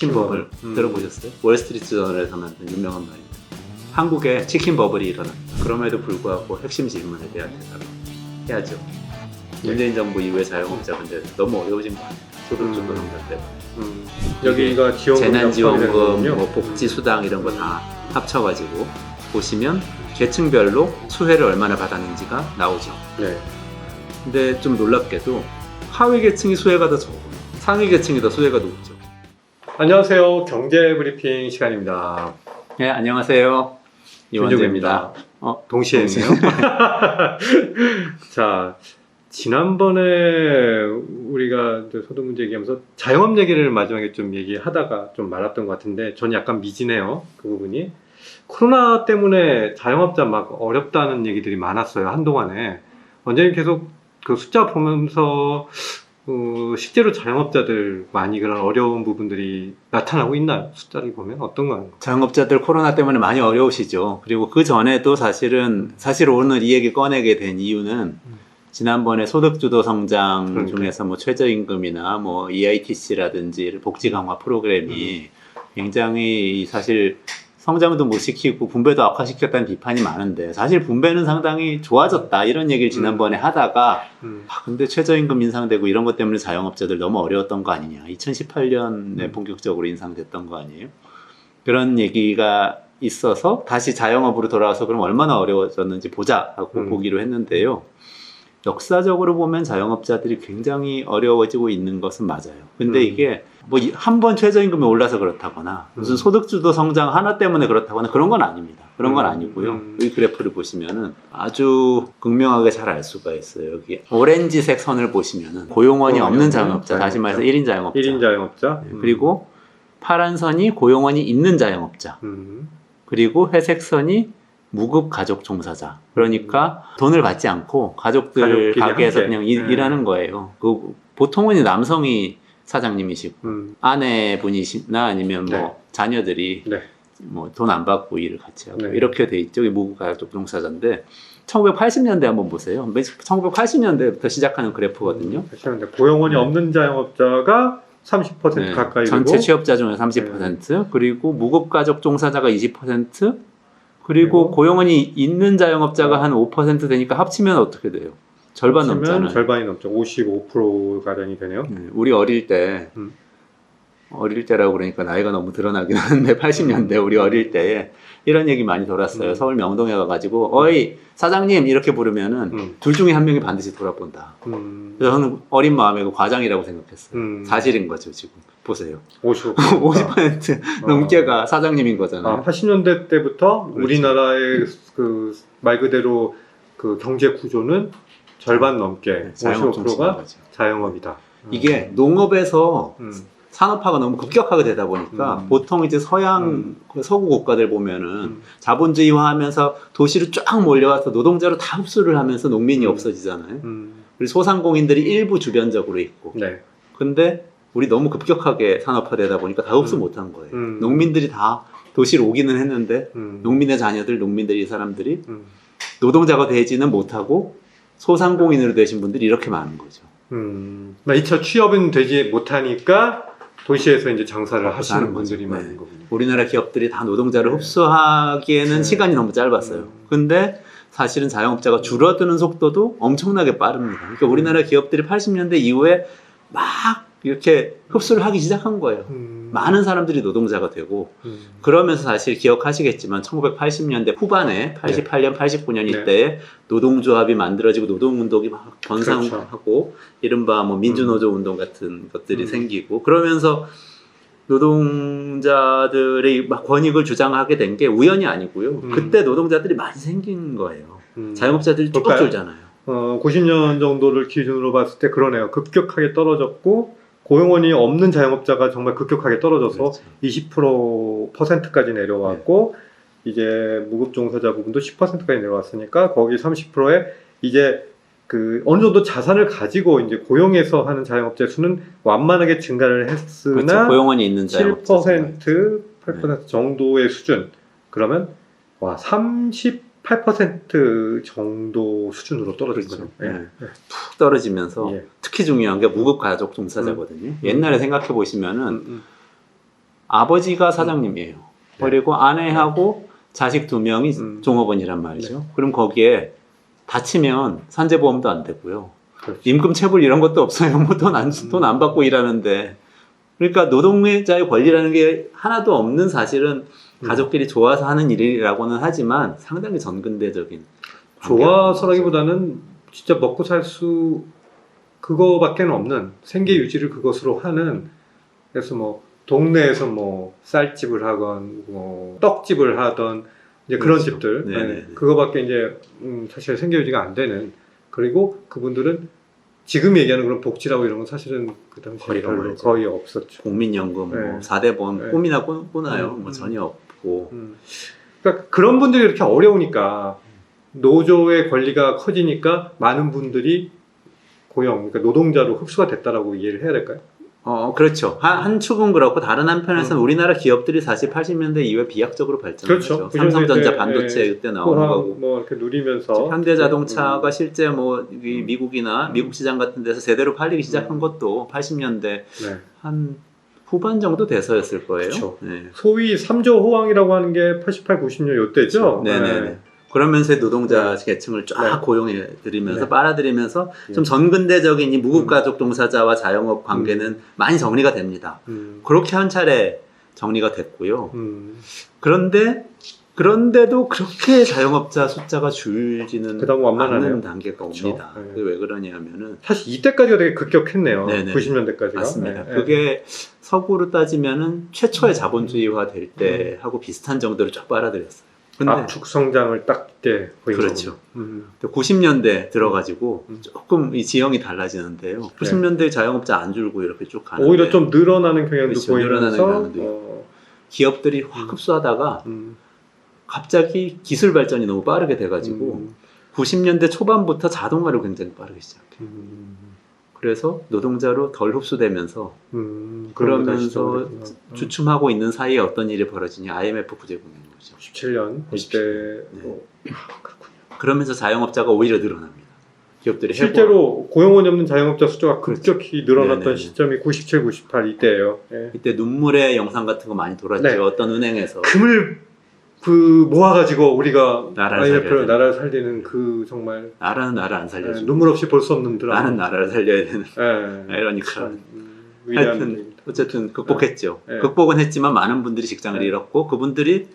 치킨 버블 들어보셨어요? 월스트리트 저널에서 만든 유명한 말입니다. 한국에 치킨 버블이 일어납니다. 그럼에도 불구하고 핵심 질문에 대한 대답을 해야죠. 문재인 정부 이후에 자영업자분들 너무 어려워진 거 아니에요? 소득주도 성장 때문에. 여기가 지원금, 재난지원금, 뭐 복지수당 이런 거 다 합쳐가지고 보시면 계층별로 수혜를 얼마나 받았는지가 나오죠. 네. 근데 좀 놀랍게도 하위 계층이 수혜가 더 적어요. 상위 계층이 더 수혜가 높죠. 안녕하세요. 경제 브리핑 시간입니다. 네, 안녕하세요. 이원재입니다. 동시에 했네요. 자, 지난번에 우리가 소득 문제 얘기하면서 자영업 얘기를 마지막에 좀 얘기하다가 좀 말았던 것 같은데 전 약간 미지네요. 그 부분이. 코로나 때문에 자영업자 막 어렵다는 얘기들이 많았어요. 한동안에. 원장님 계속 그 숫자 보면서 실제로 자영업자들 많이 그런 어려운 부분들이 나타나고 있나요? 숫자를 보면 어떤가요? 자영업자들 코로나 때문에 많이 어려우시죠. 그리고 그 전에도 사실 오늘 이 얘기 꺼내게 된 이유는 지난번에 소득주도 성장 중에서 뭐 최저임금이나 뭐 EITC라든지 복지 강화 프로그램이 굉장히 사실 성장도 못 시키고 분배도 악화시켰다는 비판이 많은데 사실 분배는 상당히 좋아졌다 이런 얘기를 지난번에 하다가 근데 최저임금 인상되고 이런 것 때문에 자영업자들 너무 어려웠던 거 아니냐 2018년에 본격적으로 인상됐던 거 아니에요? 그런 얘기가 있어서 다시 자영업으로 돌아와서 그럼 얼마나 어려워졌는지 보자 하고 보기로 했는데요. 역사적으로 보면 자영업자들이 굉장히 어려워지고 있는 것은 맞아요. 근데 이게 뭐 한 번 최저임금이 올라서 그렇다거나 무슨 소득주도 성장 하나 때문에 그렇다거나 그런 건 아닙니다. 그런 건 아니고요. 이 그래프를 보시면은 아주 극명하게 잘 알 수가 있어요. 여기 오렌지색 선을 보시면은 고용원이 없는 자영업자, 다시 말해서 1인 자영업자. 1인 자영업자. 그리고 파란 선이 고용원이 있는 자영업자. 그리고 회색 선이 무급 가족 종사자. 그러니까 돈을 받지 않고 가족들 가게에서 그냥 일하는 거예요. 보통은 남성이 사장님이시고 아내분이시나 아니면 뭐 자녀들이 뭐 돈 안 받고 일을 같이 하고 이렇게 돼 있죠. 무급 가족 종사자인데 1980년대 한번 보세요. 1980년대부터 시작하는 그래프거든요. 80년대 고용원이 없는 자영업자가 30% 가까이 전체 취업자 중에 30% 그리고 무급 가족 종사자가 20% 그리고 고용원이 있는 자영업자가 한 5% 되니까 합치면 어떻게 돼요? 절반 넘잖아요. 절반이 넘죠. 55% 가량이 되네요. 우리 어릴 때라고 그러니까 나이가 너무 드러나긴 하는데 80년대 우리 어릴 때에 이런 얘기 많이 돌았어요. 서울 명동에 가가지고 어이 사장님 이렇게 부르면은 둘 중에 한 명이 반드시 돌아본다. 그래서 저는 어린 마음에 과장이라고 생각했어요. 사실인 거죠 지금. 보세요. 50% 넘게가 사장님인 거잖아요. 80년대 때부터 우리나라의 그 말 그대로 그 경제 구조는 절반 넘게 55%가 자영업이다. 이게 농업에서 산업화가 너무 급격하게 되다 보니까 보통 이제 서양 서구 국가들 보면은 자본주의화하면서 도시로 쫙 몰려와서 노동자로 다 흡수를 하면서 농민이 없어지잖아요. 그리고 소상공인들이 일부 주변적으로 있고. 근데 우리 너무 급격하게 산업화되다 보니까 다 흡수 못한 거예요. 농민들이 다 도시로 오기는 했는데 농민의 자녀들, 농민들이 이 사람들이 노동자가 되지는 못하고 소상공인으로 되신 분들이 이렇게 많은 거죠. 2차 취업은 되지 못하니까 도시에서 이제 장사를 하시는 분들이 많은 거군요. 우리나라 기업들이 다 노동자를 흡수하기에는 시간이 너무 짧았어요. 근데 사실은 자영업자가 줄어드는 속도도 엄청나게 빠릅니다. 그러니까 우리나라 기업들이 80년대 이후에 막 이렇게 흡수를 하기 시작한 거예요. 많은 사람들이 노동자가 되고 그러면서 사실 기억하시겠지만 1980년대 후반에 88년, 89년 이때에 노동조합이 만들어지고 노동운동이 막 번성하고 이른바 뭐 민주노조 운동 같은 것들이 생기고 그러면서 노동자들의 막 권익을 주장하게 된 게 우연이 아니고요. 그때 노동자들이 많이 생긴 거예요. 자영업자들이 쭉 줄잖아요. 90년 정도를 기준으로 봤을 때 그러네요. 급격하게 떨어졌고 고용원이 없는 자영업자가 정말 급격하게 떨어져서 20%까지 내려왔고 이제 무급 종사자 부분도 10%까지 내려왔으니까 거기 30%에 이제 그 어느 정도 자산을 가지고 이제 고용해서 하는 자영업자 수는 완만하게 증가를 했으나 고용원이 있는 7%, 8% 정도의 수준. 그러면 38% 정도 수준으로 떨어진 거죠. 푹 떨어지면서 특히 중요한 게 무급 가족 종사자거든요. 옛날에 생각해 보시면은 아버지가 사장님이에요. 그리고 아내하고 자식 2명이 종업원이란 말이죠. 그럼 거기에 다치면 산재보험도 안 되고요. 그렇죠. 임금 체불 이런 것도 없어요. 뭐 돈 안 받고 일하는데. 그러니까 노동자의 권리라는 게 하나도 없는 사실은 가족끼리 좋아서 하는 일이라고는 하지만 상당히 전근대적인. 좋아서라기보다는 진짜 먹고 살 수 그거밖에 없는 생계 유지를 그것으로 하는, 그래서 뭐 동네에서 뭐 쌀집을 하건 뭐 떡집을 하던 이제 그런 그렇죠. 집들, 네네네. 그거밖에 이제 사실 생계 유지가 안 되는. 그리고 그분들은 지금 얘기하는 그런 복지라고 이런 건 사실은 그 당시에 별로 거의 없었죠. 국민연금, 네. 뭐 4대 보험 네. 꿈이나 꾸나요? 뭐 전혀 없고. 그러니까 그런 분들이 이렇게 어려우니까 노조의 권리가 커지니까 많은 분들이 고용, 그러니까 노동자로 흡수가 됐다라고 이해를 해야 될까요? 그렇죠. 한 축은 그렇고 다른 한편에서는 우리나라 기업들이 사실 80년대 이후에 비약적으로 발전했죠. 그렇죠. 삼성전자 반도체 그때 나오는 거고. 뭐 이렇게 누리면서 현대자동차가 실제 뭐 미국이나 미국 시장 같은 데서 제대로 팔리기 시작한 것도 80년대 한 후반 정도 돼서였을 거예요. 그렇죠. 네. 소위 3조 호황이라고 하는 게 88, 90년 요때죠. 네네. 그러면서 노동자 계층을 쫙 고용해드리면서 빨아들이면서 네. 좀 전근대적인 이 무급가족 종사자와 자영업 관계는 많이 정리가 됩니다. 그렇게 한 차례 정리가 됐고요. 그런데도 그렇게 자영업자 숫자가 줄지는 않는 단계가 옵니다. 네. 그게 왜 그러냐면은 사실 이때까지가 되게 급격했네요. 네네. 90년대까지가. 맞습니다. 그게 서구로 따지면은 최초의 자본주의화 될 때하고 비슷한 정도로 쫙 빨아들였어요. 근데 압축 성장을 딱 이때 보인 그렇죠. 90년대 들어가지고 조금 이 지형이 달라지는데요. 90년대 자영업자 안 줄고 이렇게 쭉 가는데 오히려 좀 늘어나는 경향도 그렇죠. 보이면서 기업들이 확 흡수하다가 갑자기 기술 발전이 너무 빠르게 돼가지고 90년대 초반부터 자동화를 굉장히 빠르게 시작해요. 그래서 노동자로 덜 흡수되면서 그러면서 주춤하고 있는 사이에 어떤 일이 벌어지냐. IMF 구제금융 거죠. 17년 그때 그렇군요. 그러면서 자영업자가 오히려 늘어납니다. 기업들이 실제로 고용원이 없는 자영업자 숫자가 급격히 늘어났던 네네네. 시점이 97, 98 이때예요. 예. 이때 눈물의 영상 같은 거 많이 돌았죠. 네. 어떤 은행에서 금을 모아가지고 우리가 나라를 나라를 살리는 그 정말 나라는 나를 안 살려주고 눈물 없이 볼 수 없는 드라마. 나는 나라를 살려야 되는 예. 이러니까 위대한 하여튼 분입니다. 어쨌든 극복했죠. 네. 극복은 했지만 많은 분들이 직장을 네. 잃었고 그분들이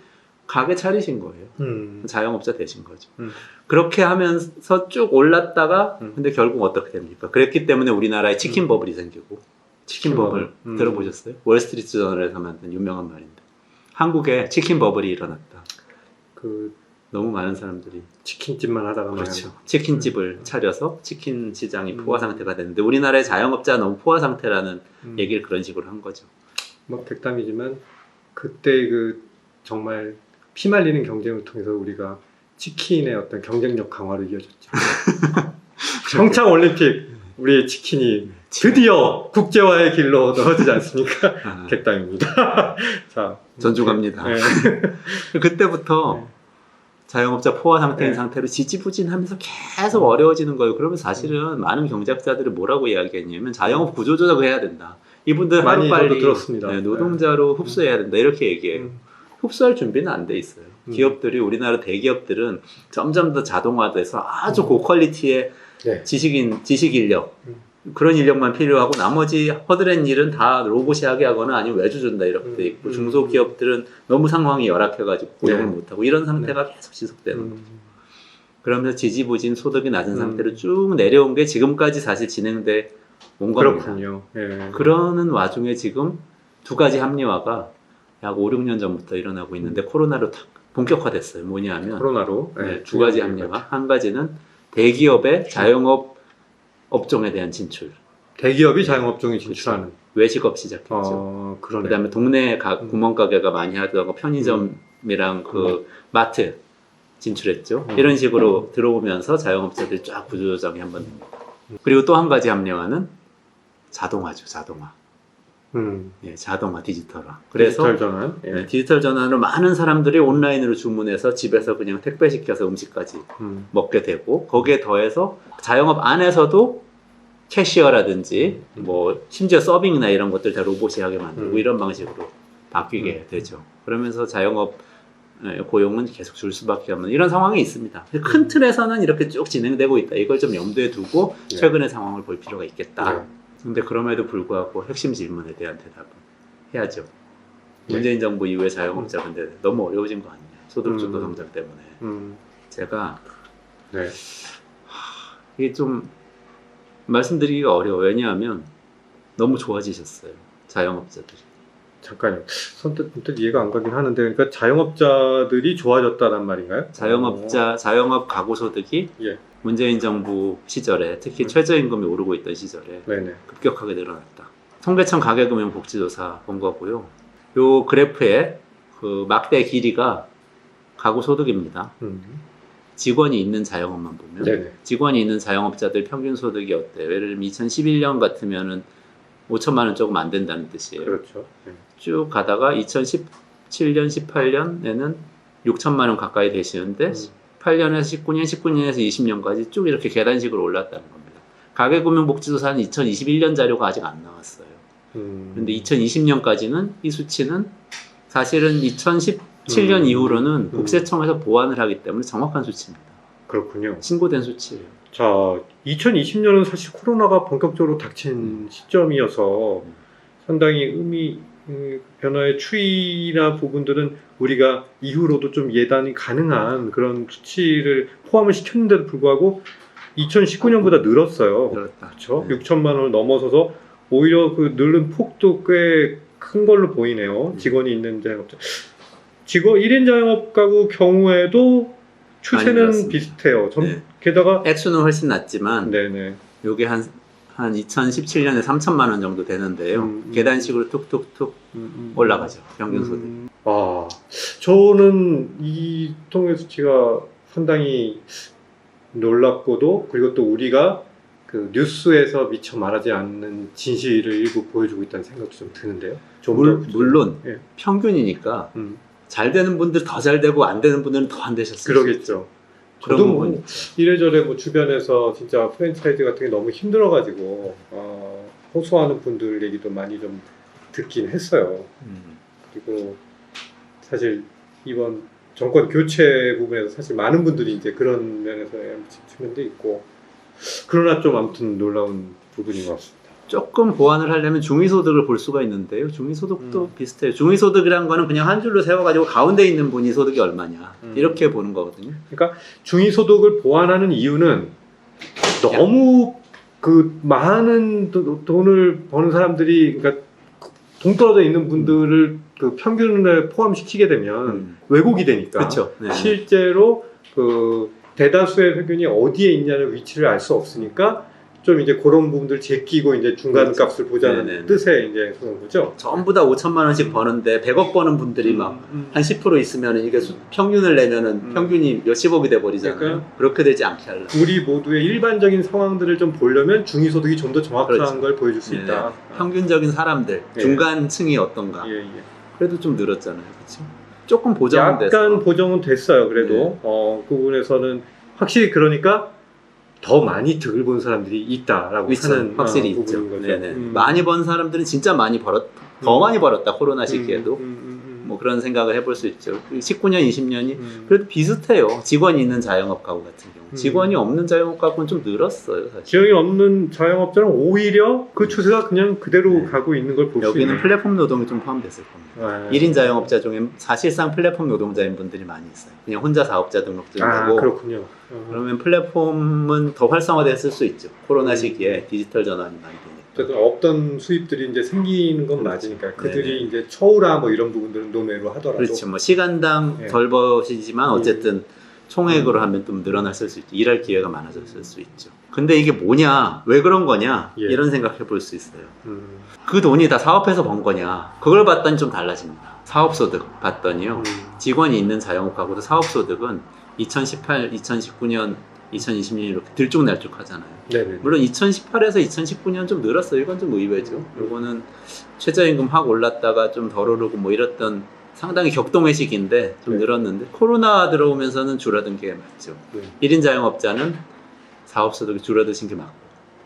가게 차리신 거예요. 자영업자 되신 거죠. 그렇게 하면서 쭉 올랐다가 근데 결국 어떻게 됩니까? 그랬기 때문에 우리나라에 치킨 버블이 생기고 치킨 버블 들어보셨어요? 월스트리트 저널에서 만든 유명한 말인데 한국에 치킨 버블이 일어났다. 너무 많은 사람들이 치킨집만 하다가 그렇죠. 치킨집을 차려서 치킨 시장이 포화 상태가 됐는데 우리나라의 자영업자가 너무 포화 상태라는 얘기를 그런 식으로 한 거죠. 뭐 백담이지만 그때 정말 피말리는 경쟁을 통해서 우리가 치킨의 어떤 경쟁력 강화로 이어졌죠. 평창 올림픽 우리의 치킨이 드디어 국제화의 길로 떨어지지 않습니까? 객담입니다. 자, 존중합니다. 네. 그때부터 자영업자 포화 상태인 상태로 지지부진하면서 계속 어려워지는 거예요. 그러면 사실은 많은 경제학자들이 뭐라고 이야기했냐면 자영업 구조조정을 해야 된다. 이분들 많이 하루빨리 들었습니다. 노동자로 흡수해야 된다. 이렇게 얘기해요. 흡수할 준비는 안 돼 있어요. 기업들이 우리나라 대기업들은 점점 더 자동화돼서 아주 고퀄리티의 지식 인력 그런 인력만 필요하고 나머지 허드렛 일은 다 로봇이 하게 하거나 아니면 외주 준다 이렇게 돼 있고 중소기업들은 너무 상황이 열악해가지고 고용을 못하고 이런 상태가 계속 지속되는 거죠. 그러면서 지지부진 소득이 낮은 상태로 쭉 내려온 게 지금까지 사실 진행돼 온 겁니다. 그렇군요. 예. 그러는 와중에 지금 두 가지 합리화가 약 5, 6년 전부터 일어나고 있는데 코로나로 탁 본격화됐어요. 뭐냐면 코로나로 두 가지 합리화. 한 가지는 대기업의 자영업 업종에 대한 진출. 대기업이 자영업종에 진출하는. 외식업 시작했죠. 그다음에 동네 구멍가게가 많이 하던 편의점이랑 마트 진출했죠. 이런 식으로 들어오면서 자영업자들이 쫙 구조조정이 한번 됩니다. 그리고 또 한 가지 합리화는 자동화죠. 자동화. 자동화, 디지털화. 그래서 디지털 전환. 디지털 전환으로 많은 사람들이 온라인으로 주문해서 집에서 그냥 택배 시켜서 음식까지 먹게 되고 거기에 더해서 자영업 안에서도 캐시어라든지 뭐 심지어 서빙이나 이런 것들 다 로봇이 하게 만들고 이런 방식으로 바뀌게 되죠. 그러면서 자영업 고용은 계속 줄 수밖에 없는 이런 상황이 있습니다. 큰 틀에서는 이렇게 쭉 진행되고 있다. 이걸 좀 염두에 두고 최근의 상황을 볼 필요가 있겠다. 근데 그럼에도 불구하고 핵심 질문에 대한 대답은 해야죠. 문재인 정부 이후에 자영업자분들 너무 어려워진 거 아니냐. 소득주도 성장 때문에. 제가 이게 좀 말씀드리기가 어려워요. 왜냐하면 너무 좋아지셨어요. 자영업자들이. 잠깐요. 선뜻 이해가 안 가긴 하는데, 그러니까 자영업자들이 좋아졌다는 말인가요? 자영업 가구 소득이 문재인 정부 시절에 특히 최저임금이 오르고 있던 시절에 급격하게 늘어났다. 통계청 가계금융복지조사 본 거고요. 요 그래프의 그 막대 길이가 가구 소득입니다. 직원이 있는 자영업만 보면 직원이 있는 자영업자들 평균 소득이 어때요? 예를 들면 2011년 같으면은 5천만 원 조금 안 된다는 뜻이에요. 그렇죠. 쭉 가다가 2017년, 18년에는 6천만 원 가까이 되시는데 18년에서 19년, 19년에서 20년까지 쭉 이렇게 계단식으로 올랐다는 겁니다. 가계금융복지조사는 2021년 자료가 아직 안 나왔어요. 그런데 2020년까지는 이 수치는 사실은 2017년 이후로는 국세청에서 보완을 하기 때문에 정확한 수치입니다. 그렇군요. 신고된 수치예요. 자, 2020년은 사실 코로나가 본격적으로 닥친 시점이어서 상당히 변화의 추이나 부분들은 우리가 이후로도 좀 예단이 가능한 그런 수치를 포함을 시켰는데도 불구하고 2019년보다 늘었어요. 그렇죠? 6천만 원을 넘어서서 오히려 그 늘은 폭도 꽤 큰 걸로 보이네요. 직원이 있는 자영업자. 1인 자영업 가구 경우에도 추세는 비슷해요. 게다가 액수는 훨씬 낮지만 요게 한 2017년에 3천만 원 정도 되는데요. 계단식으로 툭툭툭 올라가죠. 평균 소득. 저는 이 통계 수치가 상당히 놀랍고도, 그리고 또 우리가 그 뉴스에서 미처 말하지 않는 진실을 일부 보여주고 있다는 생각도 좀 드는데요. 물론 평균이니까 잘 되는 분들 더 잘 되고 안 되는 분들은 더 안 되셨어요. 그러겠죠. 저도 뭐 이래저래 뭐 주변에서 진짜 프랜차이즈 같은 게 너무 힘들어가지고 호소하는 분들 얘기도 많이 좀 듣긴 했어요. 그리고 사실 이번 정권 교체 부분에서 사실 많은 분들이 이제 그런 면에서의 측면도 있고, 그러나 좀 아무튼 놀라운 부분인 것 같습니다. 조금 보완을 하려면 중위소득을 볼 수가 있는데요. 중위소득도 비슷해요. 중위소득이란 거는 그냥 한 줄로 세워가지고 가운데 있는 분이 소득이 얼마냐 이렇게 보는 거거든요. 그러니까 중위소득을 보완하는 이유는 너무 그 많은 돈을 버는 사람들이, 그러니까 동떨어져 있는 분들을 그 평균에 포함시키게 되면 왜곡이 되니까. 그렇죠. 실제로 그 대다수의 평균이 어디에 있냐는 위치를 알 수 없으니까 좀 이제 그런 부분들 제끼고 이제 중간 값을 보자는 뜻의 이제 그런 거죠. 전부 다 5천만 원씩 버는데 100억 버는 분들이 막 한 10% 있으면 이게 평균을 내면은 평균이 몇십억이 돼 버리잖아요. 그러니까 그렇게 되지 않게 하려고. 우리 모두의 일반적인 상황들을 좀 보려면 중위소득이 좀 더 정확한 걸 보여줄 수 있다. 평균적인 사람들, 중간층이 어떤가. 그래도 좀 늘었잖아요. 그렇죠? 조금 보정은 됐어요. 약간 보정은 됐어요. 그래도 그 부분에서는 확실히, 그러니까 더 많이 득을 본 사람들이 있다라고 하는 확실히 있죠. 많이 번 사람들은 진짜 많이 더 많이 벌었다. 코로나 시기에도 뭐 그런 생각을 해볼 수 있죠. 19년, 20년이 그래도 비슷해요. 직원이 있는 자영업 가구 같은 경우, 직원이 없는 자영업 가구는 좀 늘었어요. 사실. 직원이 없는 자영업자는 오히려 그 추세가 그냥 그대로 가고 있는 걸 볼 수 있는. 여기는 플랫폼 노동이 좀 포함됐을 겁니다. 1인 자영업자 중에 사실상 플랫폼 노동자인 분들이 많이 있어요. 그냥 혼자 사업자 등록증이고. 그렇군요. 그러면 플랫폼은 더 활성화됐을 수 있죠. 코로나 시기에 디지털 전환이 많이 되니까. 없던 수입들이 이제 생기는 건 맞으니까 그들이 이제 처우라 뭐 이런 부분들은 논외로 하더라도. 그렇죠. 뭐 시간당 덜 버시지만 어쨌든 총액으로 하면 좀 늘어났을 수 있죠. 일할 기회가 많아졌을 수 있죠. 근데 이게 뭐냐, 왜 그런 거냐 이런 생각해 볼 수 있어요. 그 돈이 다 사업해서 번 거냐, 그걸 봤더니 좀 달라집니다. 사업소득 봤더니요, 직원이 있는 자영업가구도 사업소득은 2018, 2019년 2020년 이렇게 들쭉날쭉 하잖아요. 물론 2018에서 2019년 좀 늘었어요. 이건 좀 의외죠. 이거는 최저임금 확 올랐다가 좀 덜 오르고 뭐 이랬던 상당히 격동의 시기인데 좀 늘었는데, 코로나 들어오면서는 줄어든 게 맞죠. 1인 자영업자는 사업소득이 줄어드신 게 맞고,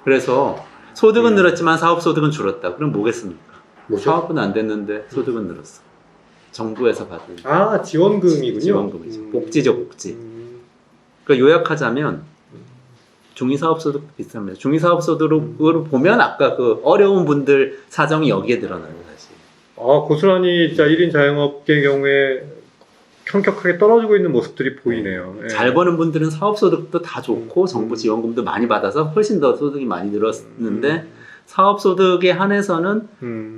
그래서 소득은 늘었지만 사업소득은 줄었다. 그럼 뭐겠습니까? 사업은 안 됐는데 소득은 늘었어. 정부에서 받은 지원금이군요. 지원금이죠. 복지죠, 복지. 그러니까 요약하자면 중위사업소득 비슷합니다. 중위사업소득으로 보면 아까 그 어려운 분들 사정이 여기에 드러나요, 사실. 고스란히 1인 자영업계의 경우에 현격하게 떨어지고 있는 모습들이 보이네요. 예. 잘 버는 분들은 사업소득도 다 좋고 정부 지원금도 많이 받아서 훨씬 더 소득이 많이 늘었는데 사업소득에 한해서는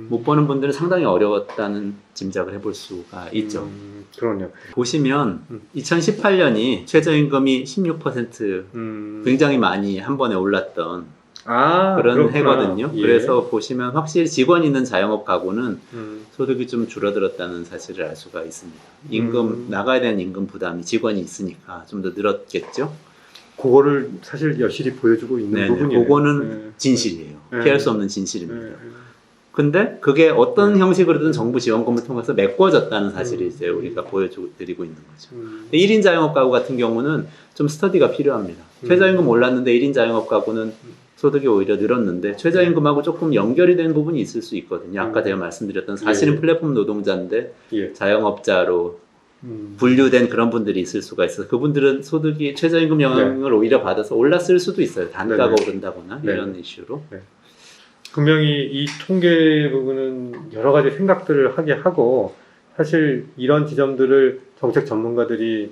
못 버는 분들은 상당히 어려웠다는 짐작을 해볼 수가 있죠. 그럼요. 보시면 2018년이 최저임금이 16% 굉장히 많이 한 번에 올랐던 그런 그렇구나. 해거든요. 예. 그래서 보시면 확실히 직원 있는 자영업 가구는 소득이 좀 줄어들었다는 사실을 알 수가 있습니다. 임금 나가야 되는 임금 부담이 직원이 있으니까 좀 더 늘었겠죠. 그거를 사실 여실히 보여주고 있는 부분이에요. 그거는 진실이에요. 네. 피할 수 없는 진실입니다. 근데 그게 어떤 형식으로든 정부 지원금을 통해서 메꿔졌다는 사실을 이제 우리가 보여드리고 있는 거죠. 1인 자영업 가구 같은 경우는 좀 스터디가 필요합니다. 최저임금 올랐는데 1인 자영업 가구는 소득이 오히려 늘었는데 최저임금하고 조금 연결이 된 부분이 있을 수 있거든요. 아까 제가 말씀드렸던 사실은 플랫폼 노동자인데 자영업자로 분류된 그런 분들이 있을 수가 있어서 그분들은 소득이 최저임금 영향을 오히려 받아서 올랐을 수도 있어요. 단가가 오른다거나 이런 이슈로. 분명히 이 통계 부분은 여러 가지 생각들을 하게 하고 사실 이런 지점들을 정책 전문가들이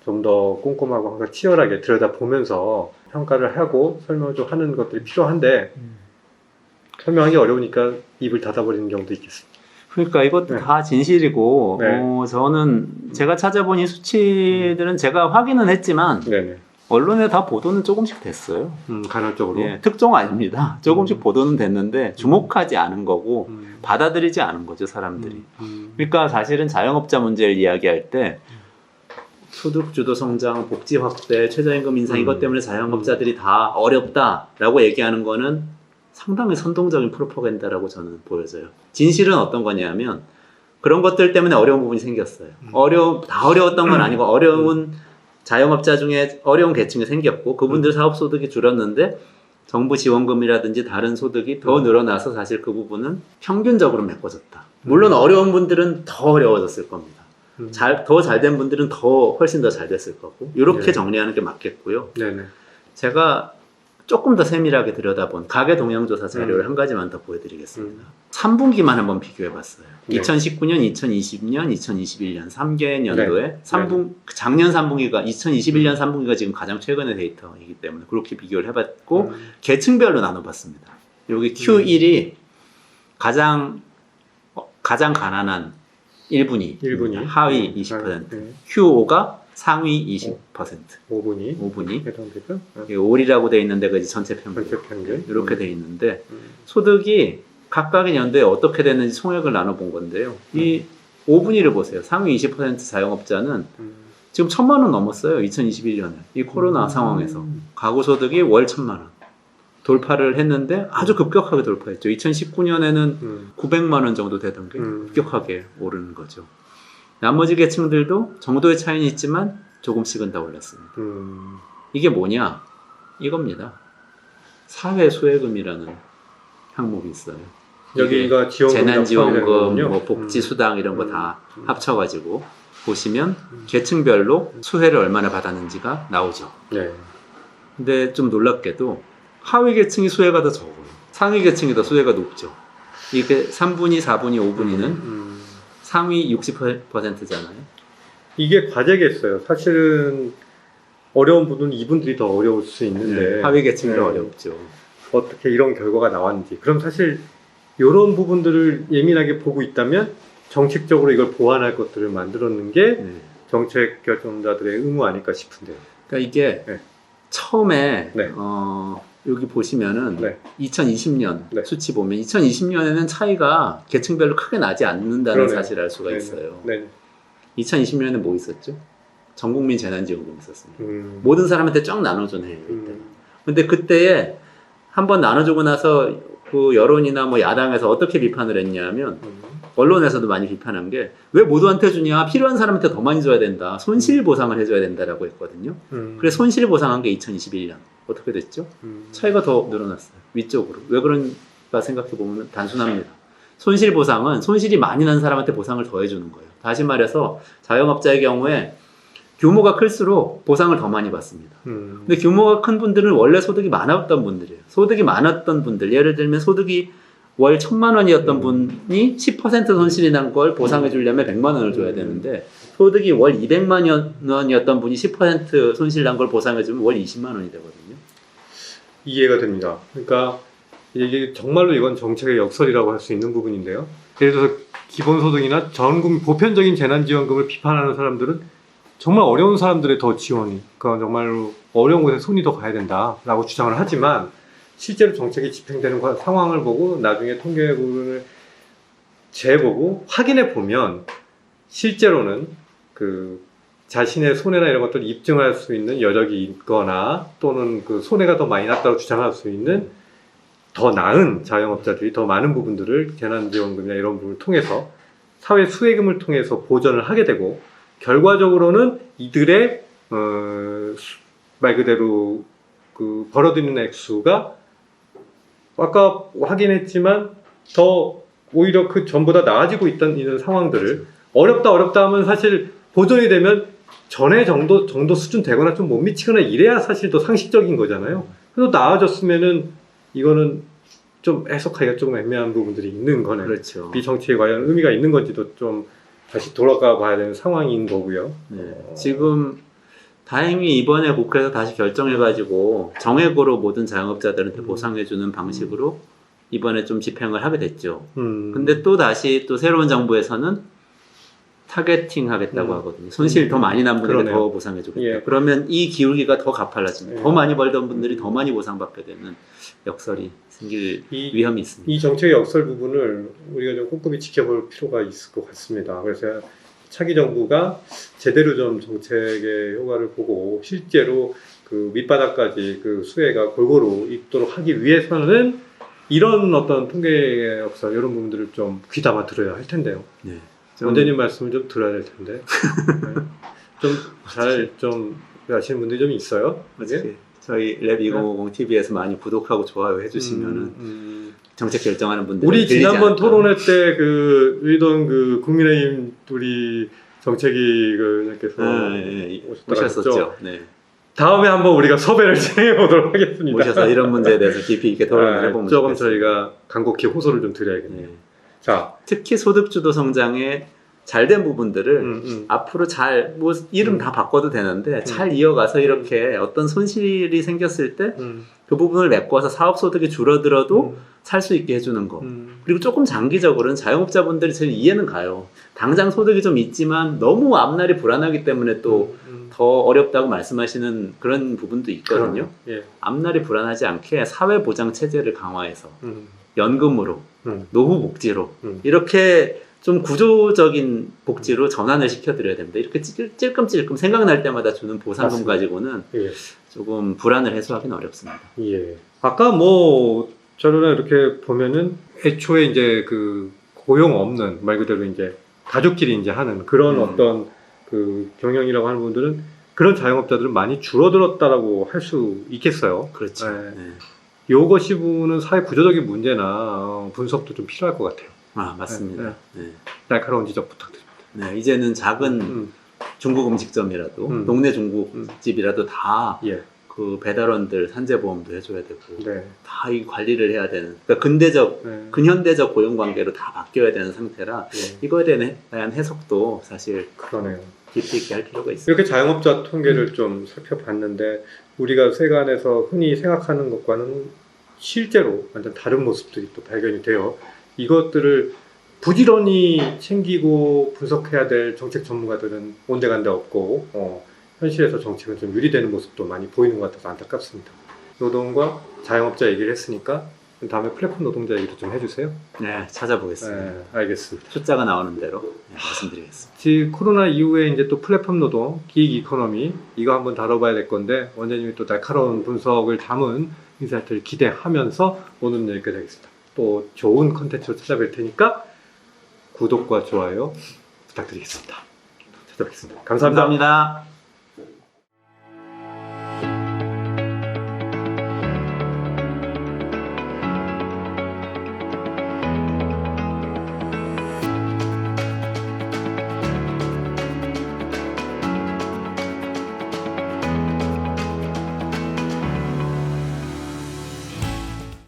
좀 더 꼼꼼하고 항상 치열하게 들여다보면서 평가를 하고 설명을 좀 하는 것들이 필요한데 설명하기 어려우니까 입을 닫아버리는 경우도 있겠습니다. 그러니까 이것도 다 진실이고 저는 제가 찾아본 이 수치들은 제가 확인은 했지만 언론에 다 보도는 조금씩 됐어요. 간헐적으로. 특종 아닙니다. 조금씩 보도는 됐는데 주목하지 않은 거고 받아들이지 않은 거죠, 사람들이. 그러니까 사실은 자영업자 문제를 이야기할 때 소득주도 성장, 복지 확대, 최저임금 인상 이것 때문에 자영업자들이 다 어렵다라고 얘기하는 거는 상당히 선동적인 프로파간다라고 저는 보여져요. 진실은 어떤 거냐면 그런 것들 때문에 어려운 부분이 생겼어요. 다 어려웠던 건 아니고 어려운 자영업자 중에 어려운 계층이 생겼고 그분들 사업 소득이 줄었는데 정부 지원금이라든지 다른 소득이 더 늘어나서 사실 그 부분은 평균적으로 메꿔졌다. 물론 어려운 분들은 더 어려워졌을 겁니다. 더 잘 된 분들은 훨씬 더 잘 됐을 거고 이렇게 정리하는 게 맞겠고요. 제가 조금 더 세밀하게 들여다본 가계 동향조사 자료를 한 가지만 더 보여드리겠습니다. 3분기만 한번 비교해봤어요. 2019년, 2020년, 2021년 3개 년도에 작년 3분기가 2021년 3분기가 지금 가장 최근의 데이터이기 때문에 그렇게 비교를 해봤고 계층별로 나눠봤습니다. 여기 Q1이 가장 가난한 1분위, 하위 20%, Q5가 상위 20%, 5분위 해당되죠? 5이라고 돼 있는데 그 전체 평균 이렇게 돼 있는데 소득이 각각의 연도에 어떻게 됐는지 총액을 나눠본 건데요. 이 5분위를 보세요. 상위 20% 자영업자는 지금 1,000만 원 넘었어요. 2021년에 이 코로나 상황에서 가구 소득이 월 1,000만 원 돌파를 했는데 아주 급격하게 돌파했죠. 2019년에는 900만 원 정도 되던 게 급격하게 오르는 거죠. 나머지 계층들도 정도의 차이는 있지만 조금씩은 다 올랐습니다. 이게 뭐냐? 이겁니다. 사회수혜금이라는 항목이 있어요. 여기가 재난지원금, 뭐 복지수당 이런 거 다 합쳐가지고 보시면 계층별로 수혜를 얼마나 받았는지가 나오죠. 근데 좀 놀랍게도 하위 계층이 수혜가 더 적어요. 상위 계층이 더 수혜가 높죠. 이게 3분위, 4분위, 5분위는 상위 60%잖아요. 이게 과제겠어요. 사실은 어려운 부분은 이분들이 더 어려울 수 있는데 하위 계층이 더 어렵죠. 어떻게 이런 결과가 나왔는지. 그럼 사실 이런 부분들을 예민하게 보고 있다면 정책적으로 이걸 보완할 것들을 만들어놓는 게 정책 결정자들의 의무 아닐까 싶은데요. 그러니까 이게 처음에 여기 보시면은 2020년 수치 보면 2020년에는 차이가 계층별로 크게 나지 않는다는 사실을 알 수가 있어요. 2020년에는 뭐 있었죠? 전국민 재난지원금 있었습니다. 모든 사람한테 쫙 나눠주네요. 근데 그때에 한번 나눠주고 나서 그 여론이나 뭐 야당에서 어떻게 비판을 했냐면 언론에서도 많이 비판한 게 왜 모두한테 주냐, 필요한 사람한테 더 많이 줘야 된다, 손실 보상을 해줘야 된다라고 했거든요. 그래서 손실 보상한 게 2021년 어떻게 됐죠? 차이가 더 늘어났어요. 위쪽으로. 왜 그런가 생각해 보면 단순합니다. 손실 보상은 손실이 많이 난 사람한테 보상을 더 해주는 거예요. 다시 말해서 자영업자의 경우에 규모가 클수록 보상을 더 많이 받습니다. 근데 규모가 큰 분들은 원래 소득이 많았던 분들이에요. 소득이 많았던 분들, 예를 들면 소득이 월 1,000만 원이었던 분이 10% 손실이 난 걸 보상해 주려면 100만 원을 줘야 되는데, 소득이 월 200만 원이었던 분이 10% 손실 난 걸 보상해 주면 월 20만 원이 되거든요. 이해가 됩니다. 그러니까 이게 정말로 이건 정책의 역설이라고 할 수 있는 부분인데요. 예를 들어서 기본소득이나 전국 보편적인 재난지원금을 비판하는 사람들은 정말 어려운 사람들의 더 지원이, 그러니까 정말로 어려운 곳에 손이 더 가야 된다라고 주장을 하지만, 실제로 정책이 집행되는 상황을 보고 나중에 통계를 재보고 확인해 보면 실제로는 그 자신의 손해나 이런 것들을 입증할 수 있는 여력이 있거나 또는 그 손해가 더 많이 났다고 주장할 수 있는 더 나은 자영업자들이 더 많은 부분들을 재난지원금이나 이런 부분을 통해서 사회 수혜금을 통해서 보전을 하게 되고, 결과적으로는 이들의 말 그대로 그 벌어들이는 액수가 아까 확인했지만 더 오히려 그 전보다 나아지고 있는 상황들을, 어렵다 하면 사실 보존이 되면 전에 정도 수준 되거나 좀 못 미치거나 이래야 사실 더 상식적인 거잖아요. 그래서 나아졌으면은 이거는 좀 해석하기가 조금 애매한 부분들이 있는 거네요. 그렇죠. 이 정치에 과연 의미가 있는 건지도 좀 다시 돌아가 봐야 되는 상황인 거고요. 네. 지금 다행히 이번에 국회에서 다시 결정해가지고 정액으로 모든 자영업자들한테 보상해주는 방식으로 이번에 좀 집행을 하게 됐죠. 근데 또 다시 또 새로운 정부에서는 타겟팅 하겠다고 하거든요. 손실 더 많이 난 분들에 그러네요. 더 보상해주겠다. 예. 그러면 이 기울기가 더 가팔라집니다. 예. 더 많이 벌던 분들이 더 많이 보상받게 되는 역설이 생길 위험이 있습니다. 이 정책의 역설 부분을 우리가 좀 꼼꼼히 지켜볼 필요가 있을 것 같습니다. 그래서 차기 정부가 제대로 좀 정책의 효과를 보고 실제로 그 밑바닥까지 그 수혜가 골고루 있도록 하기 위해서는 이런 어떤 통계의 역설 이런 부분들을 좀 귀담아 들어야 할 텐데요. 네. 원장님 말씀을 좀 들어야 될 텐데 좀 잘 좀 아시는 분들이 좀 있어요. 어떻게 저희 랩 2050 TV에서 많이 구독하고 좋아요 해주시면은 정책 결정하는 분들 우리 지난번 토론회 때 그 의던 그 국민의힘 우리 정책위 그께서 오셨었죠. 네. 다음에 한번 우리가 섭외를 진행해 보도록 하겠습니다. 오셔서 이런 문제에 대해서 깊이 있게 토론을 해보면 조금 좋겠습니다. 저희가 간곡히 호소를 좀 드려야겠네요. 네. 자, 특히 소득주도 성장의 잘된 부분들을 앞으로 잘, 뭐 이름 다 바꿔도 되는데 잘 이어가서 이렇게 어떤 손실이 생겼을 때 그 부분을 메꿔서 사업소득이 줄어들어도 살 수 있게 해주는 거. 그리고 조금 장기적으로는 자영업자분들이 저는 이해는 가요. 당장 소득이 좀 있지만 너무 앞날이 불안하기 때문에 또 더 어렵다고 말씀하시는 그런 부분도 있거든요. 예. 앞날이 불안하지 않게 사회보장 체제를 강화해서 연금으로, 노후복지로 이렇게 좀 구조적인 복지로 전환을 시켜드려야 됩니다. 이렇게 찔끔찔끔 생각날 때마다 주는 보상금 맞습니다. 가지고는 예. 조금 불안을 해소하기는 어렵습니다. 예. 아까 뭐 저는 이렇게 보면은 애초에 이제 그 고용 없는 말 그대로 이제 가족끼리 이제 하는 그런 어떤 그 경영이라고 하는 분들은 그런 자영업자들은 많이 줄어들었다라고 할 수 있겠어요. 그렇죠. 네. 네. 요것이 보는 사회 구조적인 문제나 분석도 좀 필요할 것 같아요. 아, 맞습니다. 네. 날카로운 지적 부탁드립니다. 네, 이제는 작은 중국 음식점이라도 동네 중국집이라도 다 예. 그 배달원들 산재보험도 해줘야 되고 네. 다 이 관리를 해야 되는, 그러니까 근현대적 고용관계로 다 바뀌어야 되는 상태라 이거에 대한 해석도 사실 그러네요. 깊이 있게 할 필요가 있습니다. 이렇게 자영업자 통계를 좀 살펴봤는데 우리가 세간에서 흔히 생각하는 것과는 실제로 완전 다른 모습들이 또 발견이 돼요. 이것들을 부지런히 챙기고 분석해야 될 정책 전문가들은 온데간데 없고 현실에서 정책은 좀 유리되는 모습도 많이 보이는 것 같아서 안타깝습니다. 노동과 자영업자 얘기를 했으니까 다음에 플랫폼 노동자 얘기도 좀 해주세요. 네, 찾아보겠습니다. 네, 알겠습니다. 숫자가 나오는 대로 말씀드리겠습니다. 지금 코로나 이후에 이제 또 플랫폼 노동, 기획 이코노미 이거 한번 다뤄봐야 될 건데 원장님이 또 날카로운 분석을 담은 인사이트를 기대하면서 오늘은 여기까지 하겠습니다. 또 좋은 컨텐츠로 찾아뵐 테니까 구독과 좋아요 부탁드리겠습니다. 찾아뵙겠습니다. 감사합니다. 감사합니다.